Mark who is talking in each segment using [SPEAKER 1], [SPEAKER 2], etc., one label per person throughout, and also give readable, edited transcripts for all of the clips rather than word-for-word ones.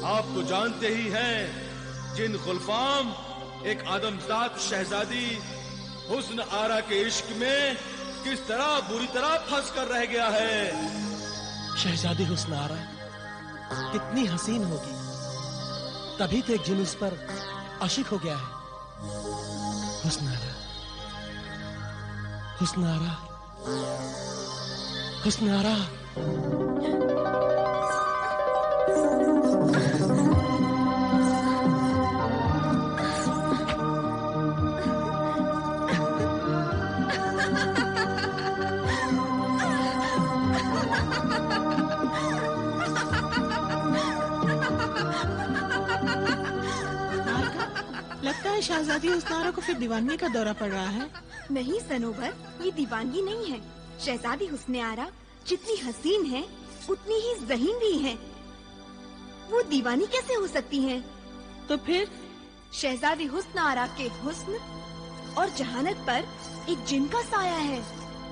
[SPEAKER 1] آپ تو جانتے ہی ہیں جن گلفام ایک آدمزاد شہزادی حسن آرا کے عشق میں کس طرح بری طرح پھنس کر رہ گیا ہے.
[SPEAKER 2] شہزادی حسن آرا کتنی حسین ہوگی، تبھی تو ایک جن اس پر عاشق ہو گیا ہے. حسن آرا، حسن آرا، حسن آرا.
[SPEAKER 3] شہزادی حسن آرا کو پھر دیوانگی کا دورہ پڑ رہا ہے.
[SPEAKER 4] نہیں سنوبر، یہ دیوانگی نہیں ہے. شہزادی حسن آرا جتنی حسین ہے اتنی ہی ذہین بھی ہے. وہ دیوانی کیسے ہو سکتی ہیں؟
[SPEAKER 3] تو پھر
[SPEAKER 4] شہزادی حسن آرا کے حسن اور جہانت پر ایک جن کا سایہ ہے.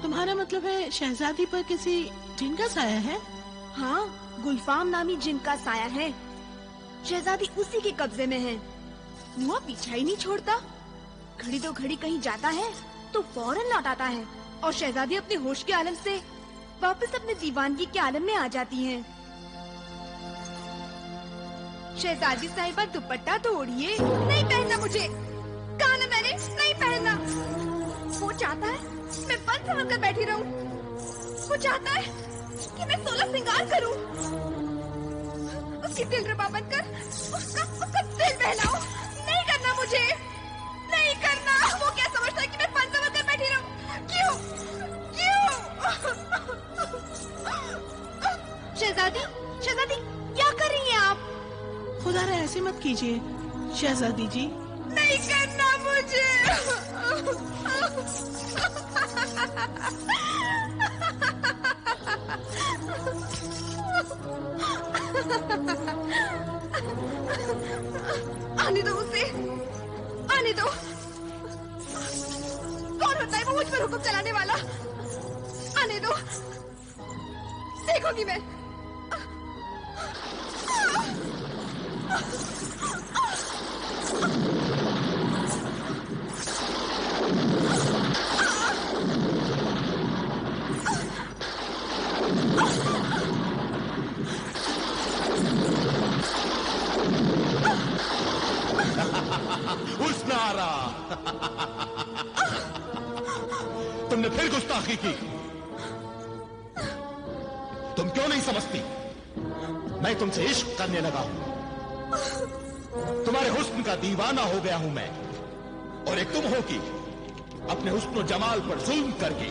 [SPEAKER 3] تمہارا مطلب ہے شہزادی پر کسی جن کا سایہ ہے؟
[SPEAKER 4] ہاں، گلفام نامی جن کا سایہ ہے. شہزادی اسی کے قبضے میں ہے. وہ پیچھا ہی نہیں چھوڑتا. گھڑی دو گھڑی کہیں جاتا ہے تو فوراً لوٹ آتا ہے اور شہزادی اپنے ہوش کے عالم سے واپس اپنے دیوانگی کے عالم میں آ جاتی ہیں. شہزادی صاحبہ دوپٹہ تو اوڑھیے. نہیں پہننا مجھے، کہا نا میں نے نہیں پہننا. وہ چاہتا ہے میں بند سمجھ کر بیٹھی رہوں. وہ چاہتا ہے کہ میں 16 سنگار کروں، اس کی دل ربا بن کر اس کا دل بہلاؤں. نہیں کرنا مجھے، نہیں کرنا. وہ کیا سمجھتا ہے کہ میں بند سمجھ کر بیٹھی رہوں؟ کیوں؟ شہزادی، شہزادی کیا کر رہی ہیں آپ؟
[SPEAKER 3] خدا را ایسے مت کیجیے شہزادی جی.
[SPEAKER 4] نہیں کرنا مجھے. آنے دو اسے، آنے دو. کون ہوتا ہے وہ مجھ پر حکم چلانے والا؟ آنے دو، دیکھو گی میں.
[SPEAKER 1] حسن آرا، تم نے پھر گستاخی کی. تم کیوں نہیں سمجھتی میں تم سے عشق کرنے لگا ہوں؟ تمہارے حسن کا دیوانہ ہو گیا ہوں میں. اور ایک تم ہو کہ اپنے حسن و جمال پر ظلم کر کے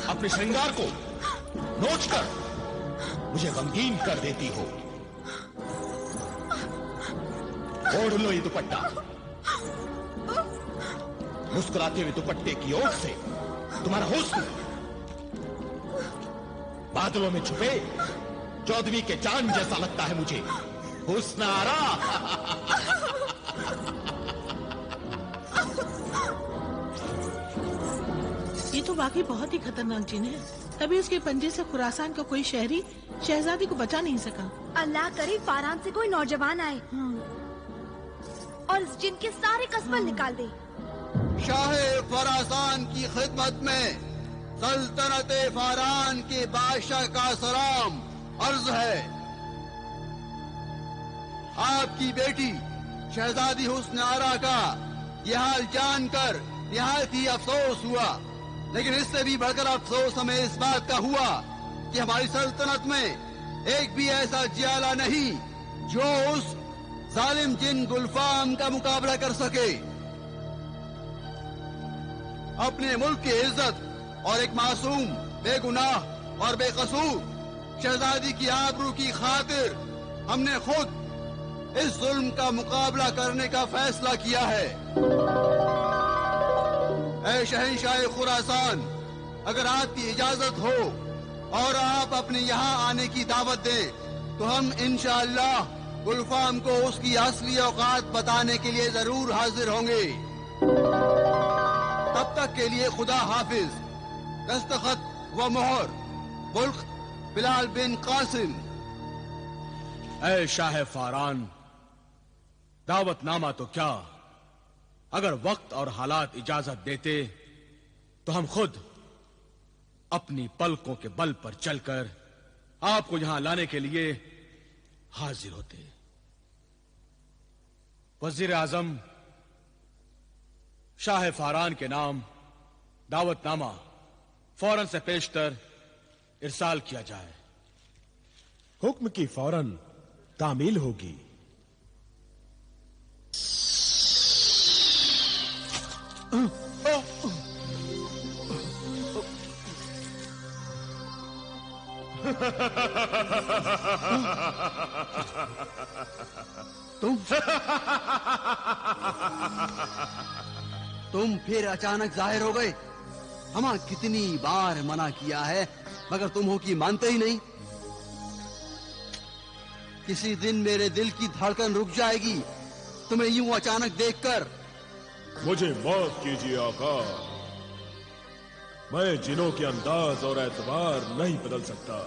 [SPEAKER 1] اپنے شرنگار کو نوچ کر مجھے غمگین کر دیتی ہو. اوڑھ لو یہ دوپٹہ. مسکراتے ہوئے دوپٹے کی اوٹ سے تمہارا حسن بادلوں میں چھپے چودھویں کے چاند جیسا لگتا ہے مجھے. حسن آرا.
[SPEAKER 3] یہ تو واقعی بہت ہی خطرناک جن ہے. تبھی اس کے پنجے سے خراسان کا کوئی شہری شہزادی کو بچا نہیں سکا.
[SPEAKER 4] اللہ کرے فاران سے کوئی نوجوان آئے اور اس جن کے سارے قصبے نکال دے.
[SPEAKER 5] شاہ خراسان کی خدمت میں سلطنت فاران کے بادشاہ کا سلام عرض ہے. آپ کی بیٹی شہزادی حسن آرا کا یہ حال جان کر نہایت ہی افسوس ہوا. لیکن اس سے بھی بڑھ کر افسوس ہمیں اس بات کا ہوا کہ ہماری سلطنت میں ایک بھی ایسا جیالہ نہیں جو اس ظالم جن گلفام کا مقابلہ کر سکے. اپنے ملک کی عزت اور ایک معصوم بے گناہ اور بے قصور شہزادی کی آبرو کی خاطر ہم نے خود اس ظلم کا مقابلہ کرنے کا فیصلہ کیا ہے. اے شہنشاہ خراسان، اگر آپ کی اجازت ہو اور آپ اپنے یہاں آنے کی دعوت دیں تو ہم انشاءاللہ گلفام کو اس کی اصلی اوقات بتانے کے لیے ضرور حاضر ہوں گے. تب تک کے لیے خدا حافظ. دستخط و مہر. ملک بلال بن قاسم.
[SPEAKER 1] اے شاہ فاران، دعوت نامہ تو کیا، اگر وقت اور حالات اجازت دیتے تو ہم خود اپنی پلکوں کے بل پر چل کر آپ کو یہاں لانے کے لیے حاضر ہوتے۔ وزیر اعظم، شاہ فاران کے نام دعوت نامہ فوراً سے پیشتر ارسال کیا جائے۔
[SPEAKER 2] حکم کی فوراً تعمیل ہوگی۔
[SPEAKER 5] تم پھر اچانک ظاہر ہو گئے۔ ہمیں کتنی بار منع کیا ہے مگر تم ہو کہ مانتے ہی نہیں۔ کسی دن میرے دل کی دھڑکن رک جائے گی تمہیں یوں اچانک دیکھ کر۔
[SPEAKER 6] مجھے معاف کیجیے آقا، میں جنوں کے انداز اور اعتبار نہیں بدل سکتا،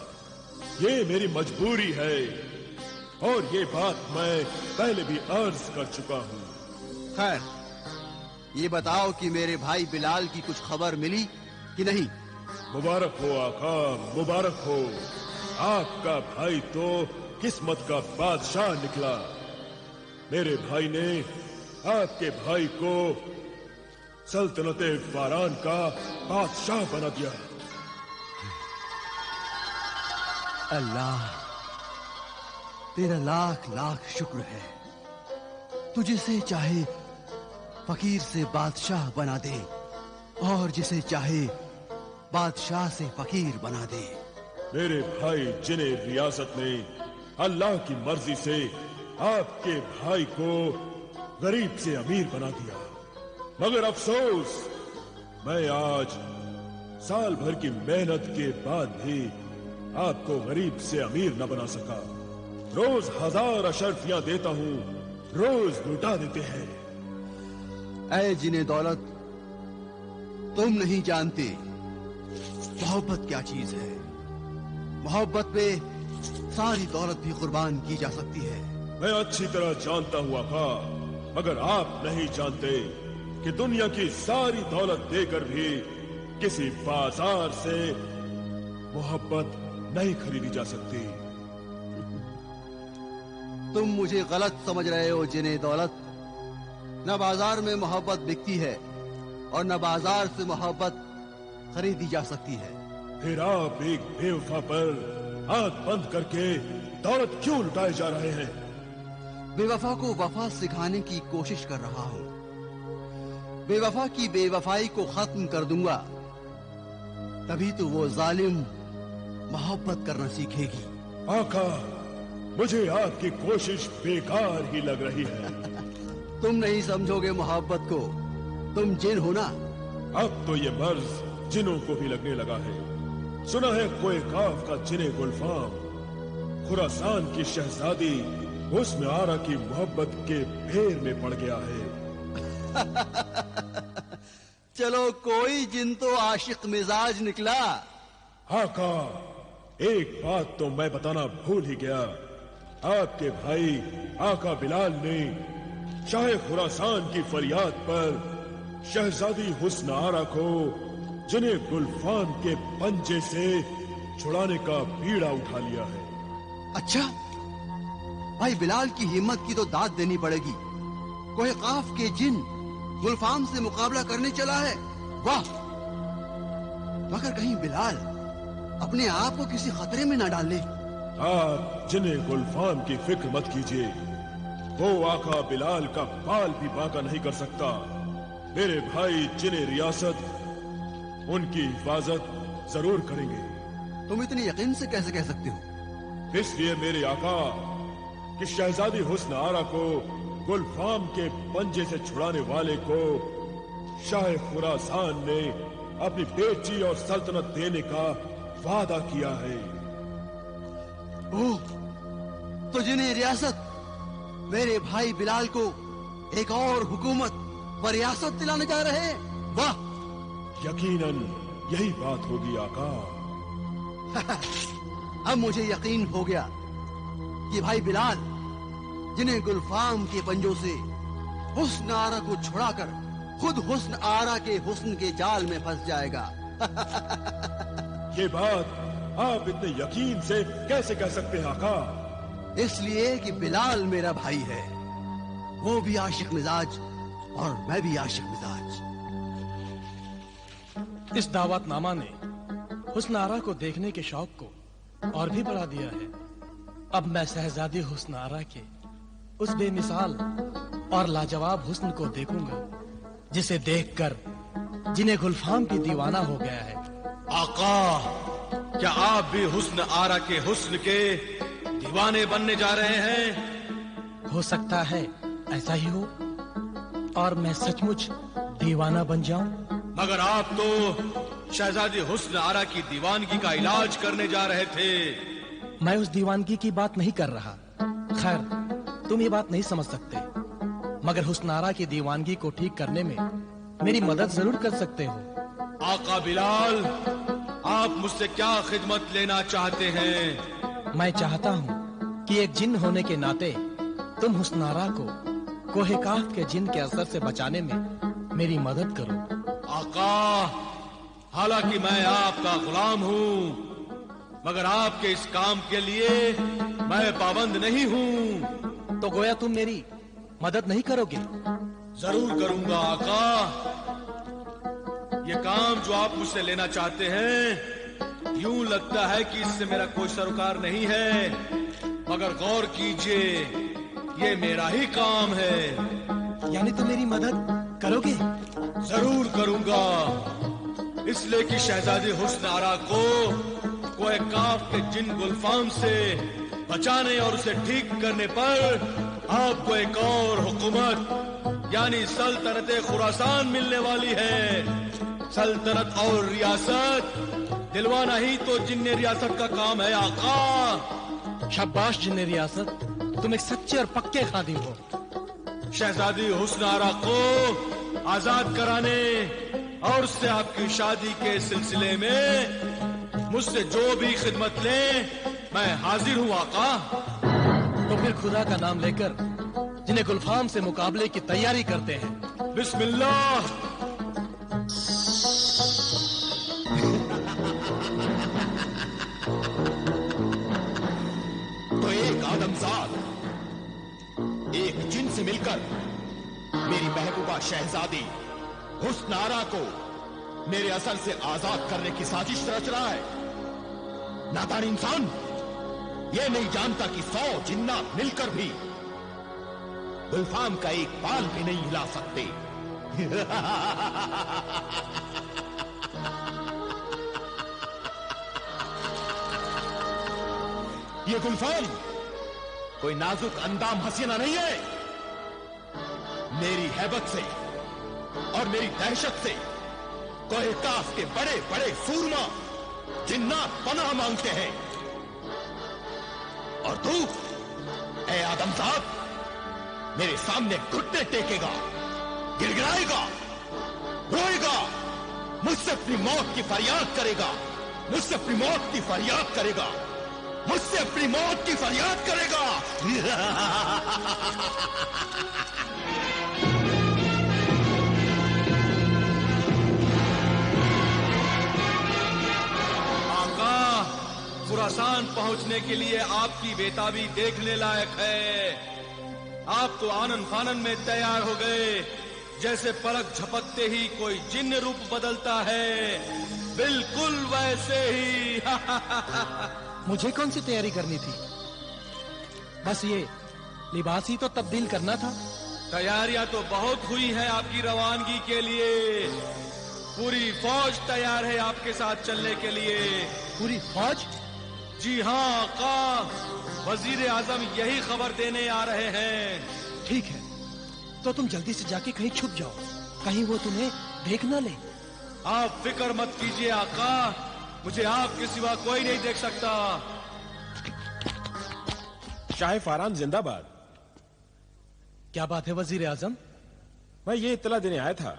[SPEAKER 6] یہ میری مجبوری ہے، اور یہ بات میں پہلے بھی عرض کر چکا ہوں۔
[SPEAKER 5] خیر، یہ بتاؤ کہ میرے بھائی بلال کی کچھ خبر ملی کہ نہیں؟
[SPEAKER 6] مبارک ہو آقا، مبارک ہو، آپ کا بھائی تو قسمت کا بادشاہ نکلا۔ میرے بھائی نے آپ کے بھائی کو سلطنت فاران کا بادشاہ بنا دیا۔
[SPEAKER 5] اللہ تیرا لاکھ لاکھ شکر ہے، تو جسے چاہے فقیر سے بادشاہ بنا دے اور جسے چاہے بادشاہ سے فقیر بنا دے۔
[SPEAKER 6] میرے بھائی جنہیں ریاست نے اللہ کی مرضی سے آپ کے بھائی کو غریب سے امیر بنا دیا، مگر افسوس میں آج سال بھر کی محنت کے بعد بھی آپ کو غریب سے امیر نہ بنا سکا۔ روز ہزار اشرفیاں دیتا ہوں، روز لوٹا دیتے ہیں۔
[SPEAKER 5] اے جنہیں دولت، تم نہیں جانتے محبت کیا چیز ہے۔ محبت پہ ساری دولت بھی قربان کی جا سکتی ہے۔
[SPEAKER 6] میں اچھی طرح جانتا ہوں آقا، مگر آپ نہیں جانتے کہ دنیا کی ساری دولت دے کر بھی کسی بازار سے محبت نہیں خریدی جا سکتی۔
[SPEAKER 5] تم مجھے غلط سمجھ رہے ہو جنہیں دولت، نہ بازار میں محبت بکتی ہے اور نہ بازار سے محبت خریدی جا سکتی ہے۔
[SPEAKER 6] پھر آپ ایک بے وفا پر آنکھ بند کر کے دولت کیوں لٹائے جا رہے ہیں؟
[SPEAKER 5] بے وفا کو وفا سکھانے کی کوشش کر رہا ہوں۔ بے وفا کی بے وفائی کو ختم کر دوں گا، تبھی تو وہ ظالم محبت کرنا سیکھے گی۔
[SPEAKER 6] آقا، مجھے آپ کی کوشش بیکار ہی لگ رہی ہے۔
[SPEAKER 5] تم نہیں سمجھو گے محبت کو، تم جن ہو نا۔
[SPEAKER 6] اب تو یہ مرض جنوں کو بھی لگنے لگا ہے۔ سنا ہے کوئے کاف کا جن گلفام خراسان کی شہزادی حسن آرا کی محبت کے بھیر میں پڑ گیا ہے۔
[SPEAKER 5] چلو کوئی جن تو عاشق مزاج نکلا۔
[SPEAKER 6] آقا، ایک بات تو میں بتانا بھول ہی گیا۔ آپ کے بھائی آقا بلال نے شاہ خراسان کی فریاد پر شہزادی حسن آرا کو جنہیں گلفام کے پنجے سے چھڑانے کا بیڑا اٹھا لیا ہے۔
[SPEAKER 5] اچھا، بھائی بلال کی ہمت کی تو داد دینی پڑے گی۔ کوہ قاف کے جن گلفام سے مقابلہ کرنے چلا ہے، واہ! مگر کہیں بلال اپنے آپ کو کسی خطرے میں نہ ڈال لے۔
[SPEAKER 6] آپ جنہیں گلفام کی فکر مت کیجیے، وہ آقا بلال کا بال بھی باقا نہیں کر سکتا۔ میرے بھائی جنہیں ریاست ان کی حفاظت ضرور کریں گے۔
[SPEAKER 5] تم اتنے یقین سے کیسے کہہ سکتے ہو؟
[SPEAKER 6] اس لیے میرے آقا کہ شہزادی حسن آرا کو گلفام کے پنجے سے چھڑانے والے کو شاہ خراسان نے اپنی بیٹی اور سلطنت دینے کا وعدہ کیا ہے۔
[SPEAKER 5] اوہ، تو جنہیں ریاست میرے بھائی بلال کو ایک اور حکومت و ریاست دلانے جا رہے ہیں۔ واہ!
[SPEAKER 6] یقیناً یہی بات ہوگی آقا۔
[SPEAKER 5] اب مجھے یقین ہو گیا کہ بھائی بلال جنہیں گلفام کے پنجوں سے حسن آرا کو چھڑا کر خود حسن آرا کے حسن کے جال میں پھنس جائے گا۔
[SPEAKER 6] یہ بات آپ اتنے یقین سے کیسے کہہ سکتے ہیں آقا؟
[SPEAKER 5] اس لیے کہ بلال میرا بھائی ہے، وہ بھی عاشق مزاج اور میں بھی عاشق مزاج۔
[SPEAKER 2] اس دعوت نامہ نے حسن آرا کو دیکھنے کے شوق کو اور بھی بڑھا دیا ہے۔ اب میں شہزادی حسن آرا کے اس بے مثال اور لاجواب حسن کو دیکھوں گا جسے دیکھ کر جنہیں گلفام بھی دیوانہ ہو گیا ہے۔
[SPEAKER 1] آقا، کیا آپ بھی حسن آرا کے حسن کے دیوانے بننے جا رہے ہیں؟
[SPEAKER 2] ہو سکتا ہے ایسا ہی ہو اور میں سچ مچ دیوانہ بن جاؤں۔
[SPEAKER 1] مگر آپ تو شہزادی حسن آرا کی دیوانگی کا علاج کرنے جا رہے تھے۔
[SPEAKER 2] میں اس دیوانگی کی بات نہیں کر رہا۔ خیر، تم یہ بات نہیں سمجھ سکتے، مگر حسن آرا کی دیوانگی کو ٹھیک کرنے میں میری مدد ضرور کر سکتے ہو۔
[SPEAKER 1] آقا بلال، آپ مجھ سے کیا خدمت لینا چاہتے ہیں؟
[SPEAKER 2] میں چاہتا ہوں کہ ایک جن ہونے کے ناطے تم حسن آرا کو کوہ کاف کے جن کے اثر سے بچانے میں میری مدد کرو۔
[SPEAKER 1] آقا، حالانکہ میں آپ کا غلام ہوں، مگر آپ کے اس کام کے لیے میں پابند نہیں ہوں۔
[SPEAKER 2] تو گویا تم میری مدد نہیں کرو گے؟
[SPEAKER 1] ضرور کروں گا آقا۔ یہ کام جو آپ مجھ سے لینا چاہتے ہیں، یوں لگتا ہے کہ اس سے میرا کوئی سروکار نہیں ہے، مگر غور کیجئے، یہ میرا ہی کام ہے۔
[SPEAKER 2] یعنی تم میری مدد کرو گے؟
[SPEAKER 1] ضرور کروں گا، اس لیے کہ شہزادی حسن آرا کو کوہ کاف کے جن گلفام سے بچانے اور اسے ٹھیک کرنے پر آپ کو ایک اور حکومت یعنی سلطنت خراسان ملنے والی ہے۔ سلطنت اور ریاست دلوانا ہی تو جن ریاست کا کام ہے آقا۔
[SPEAKER 2] شاباش جن ریاست، تم ایک سچے اور پکے خادم ہو۔
[SPEAKER 1] شہزادی حسن آرا کو آزاد کرانے اور اس سے آپ کی شادی کے سلسلے میں مجھ سے جو بھی خدمت لیں میں حاضر ہوں آقا۔
[SPEAKER 2] تو پھر خدا کا نام لے کر جنہیں گلفام سے مقابلے کی تیاری کرتے ہیں۔
[SPEAKER 1] بسم اللہ۔
[SPEAKER 7] تو ایک آدمزاد ایک جن سے مل کر میری محبوبہ شہزادی حسن آرا کو میرے اثر سے آزاد کرنے کی سازش رچ رہا ہے۔ نادان انسان یہ نہیں جانتا کہ 100 جنات مل کر بھی گلفام کا ایک بال بھی نہیں ہلا سکتے۔ یہ گلفام کوئی نازک اندام حسینہ نہیں ہے۔ میری ہیبت سے اور میری دہشت سے کوہ کاف کے بڑے بڑے سورما جنات پناہ مانگتے ہیں، اور تو اے آدمزاد میرے سامنے گھٹنے ٹیکے گا، گر گرائے گا، روئے گا، مجھ سے اپنی موت کی فریاد کرے گا، مجھ سے اپنی موت کی فریاد کرے گا، مجھ سے اپنی موت کی فریاد کرے گا۔
[SPEAKER 1] آقا، خراسان پہنچنے کے لیے آپ کی بیتابی دیکھنے لائق ہے۔ آپ تو آنن فانن میں تیار ہو گئے، جیسے پلک جھپکتے ہی کوئی جن روپ بدلتا ہے، بالکل ویسے ہی۔
[SPEAKER 2] مجھے کون سی تیاری کرنی تھی؟ بس یہ لباس ہی تو تبدیل کرنا تھا۔
[SPEAKER 1] تیاریاں تو بہت ہوئی ہیں آپ کی روانگی کے لیے، پوری فوج تیار ہے آپ کے ساتھ چلنے کے لیے۔
[SPEAKER 2] پوری فوج؟
[SPEAKER 1] جی ہاں آقا، وزیر اعظم یہی خبر دینے آ رہے ہیں۔
[SPEAKER 2] ٹھیک ہے، تو تم جلدی سے جا کے کہیں چھپ جاؤ، کہیں وہ تمہیں دیکھ نہ لے۔
[SPEAKER 1] آپ فکر مت کیجیے آقا، مجھے آپ کے سوا کوئی نہیں دیکھ سکتا۔
[SPEAKER 6] شاہ فاران زندہ باد۔
[SPEAKER 2] کیا بات ہے وزیر اعظم؟
[SPEAKER 6] میں یہ اطلاع دینے آیا تھا،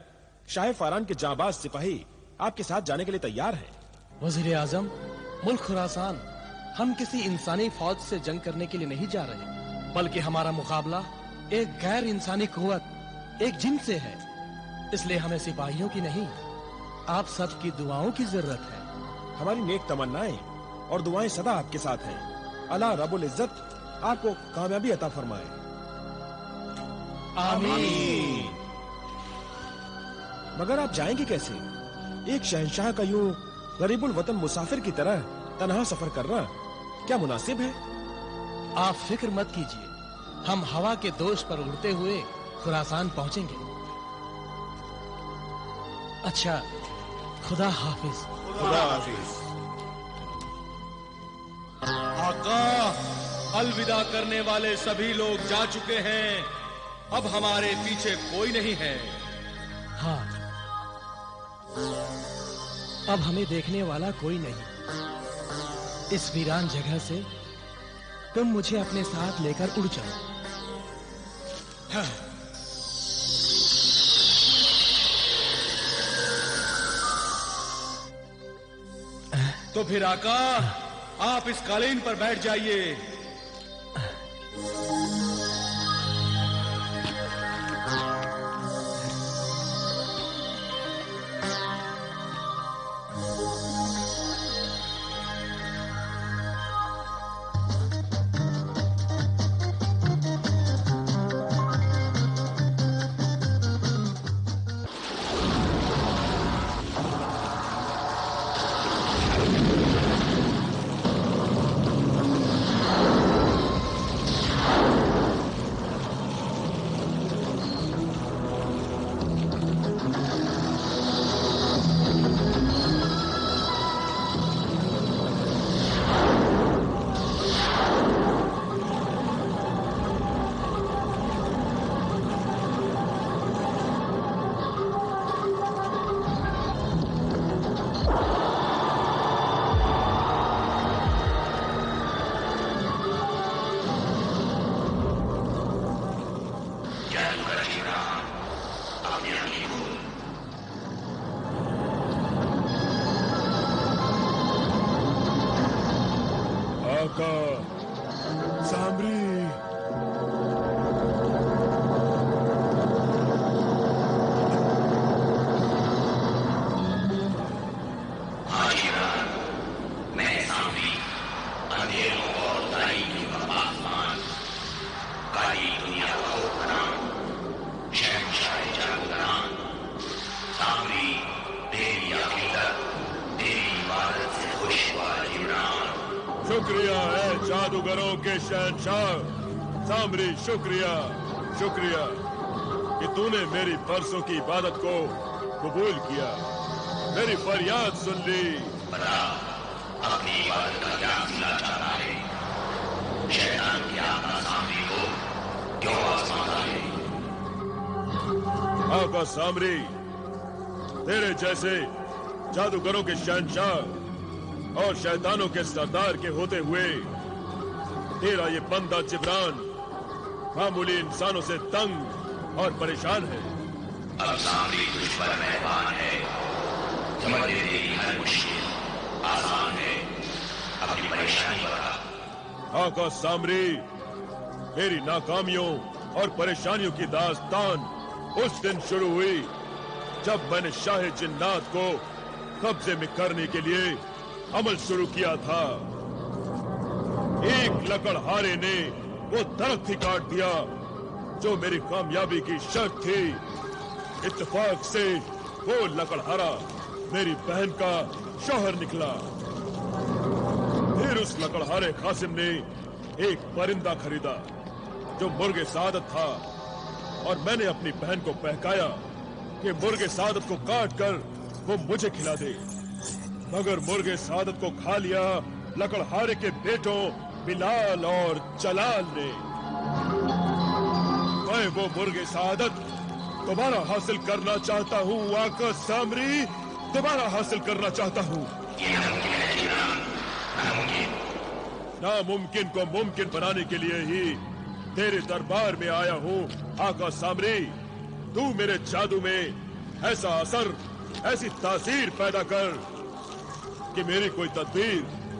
[SPEAKER 6] شاہ فاران کے جانباز سپاہی آپ کے ساتھ جانے کے لیے تیار ہیں۔
[SPEAKER 2] وزیر اعظم، ملک خراسان ہم کسی انسانی فوج سے جنگ کرنے کے لیے نہیں جا رہے، بلکہ ہمارا مقابلہ ایک غیر انسانی قوت، ایک جن سے ہے۔ اس لیے ہمیں سپاہیوں کی نہیں، آپ سب کی دعاؤں کی ضرورت ہے۔
[SPEAKER 6] ہماری نیک تمنائیں اور دعائیں سدا آپ کے ساتھ ہیں۔ اللہ رب العزت آپ کو کامیابی عطا فرمائے۔
[SPEAKER 2] آمین۔
[SPEAKER 6] مگر آپ جائیں گے کیسے؟ ایک شہنشاہ کا یوں غریب الوطن مسافر کی طرح تنہا سفر کرنا کیا مناسب ہے؟
[SPEAKER 2] آپ فکر مت کیجیے، ہم ہوا کے دوش پر اڑتے ہوئے خراسان پہنچیں گے۔ اچھا، خدا حافظ۔
[SPEAKER 6] خدا حافظ۔
[SPEAKER 1] آقا، الوداع کرنے والے سبھی لوگ جا چکے ہیں، اب ہمارے پیچھے کوئی نہیں ہے۔
[SPEAKER 2] ہاں، اب ہمیں دیکھنے والا کوئی نہیں۔ اس ویران جگہ سے تم مجھے اپنے ساتھ لے کر اڑ چلو۔
[SPEAKER 1] تو پھر آقا، آپ اس قالین پر بیٹھ جائیے۔
[SPEAKER 6] سامری،
[SPEAKER 8] میں سامری اندھیروں اور تاریکی کا آسمان، کالی دنیا کا حکمران، شہنشاہ جاگران، سامری تیری عقیدت، تیری عبادت سے خوش ہوا عمران۔
[SPEAKER 6] شکریہ ہے جادوگروں کے شہنشاہ سامری، شکریہ شکریہ کہ تو نے میری برسوں کی عبادت کو قبول کیا، میری فریاد سن لی۔
[SPEAKER 8] بتا، اپنی عبادت کا کیا ملا چاہتا ہے؟ شیطان کی آقا سامری کو کیوں آزماتا ہے؟
[SPEAKER 6] آقا سامری، تیرے جیسے جادوگروں کے شہنشاہ اور شیطانوں کے سردار کے ہوتے ہوئے تیرا یہ بندہ جبران معمولی انسانوں سے تنگ اور پریشان ہے۔
[SPEAKER 8] اب سامری تجھ پر مہربان ہے، سمجھ لے تیری ہر مشکل آسان ہے، اپنی پریشانی بتا۔
[SPEAKER 6] آقا سامری، میری ناکامیوں اور پریشانیوں کی داستان اس دن شروع ہوئی جب میں نے شاہ جنات کو قبضے میں کرنے کے لیے عمل شروع کیا تھا۔ ایک لکڑہارے نے وہ درخت ہی کاٹ دیا جو میری کامیابی کی شرط تھی۔ اتفاق سے وہ لکڑہارا میری بہن کا شوہر نکلا۔ پھر اس لکڑہارے قاسم نے ایک پرندہ خریدا جو مرغ سعادت تھا، اور میں نے اپنی بہن کو بہکایا کہ مرغ سعادت کو کاٹ کر وہ مجھے کھلا دے، مگر مرغ سعادت کو کھا لیا لکڑہارے کے بیٹوں بلال اور جلال نے۔ میں وہ مرغ سعادت دوبارہ حاصل کرنا چاہتا ہوں آقا سامری، دوبارہ حاصل کرنا چاہتا ہوں۔ ناممکن کو ممکن بنانے کے لیے ہی تیرے دربار میں آیا ہوں آقا سامری۔ تو میرے جادو میں ایسا اثر، ایسی تاثیر پیدا کر کہ میری کوئی تدبیر